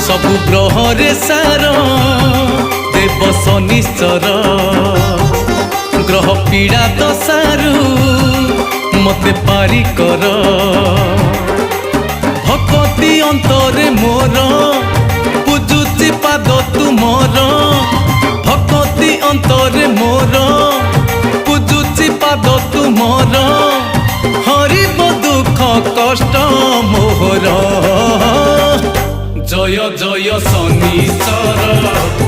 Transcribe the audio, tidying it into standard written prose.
सबु ग्रह रे सार देव शनिश्चर ग्रह पीड़ा दशारु मते पारी कर भक्ति अंतरे मोर पूजुची पाद तुमर भक्ति अंतरे मोर पूजुची पाद तुमर हरिब दुख कष्ट मोहर जय जय शनिचर।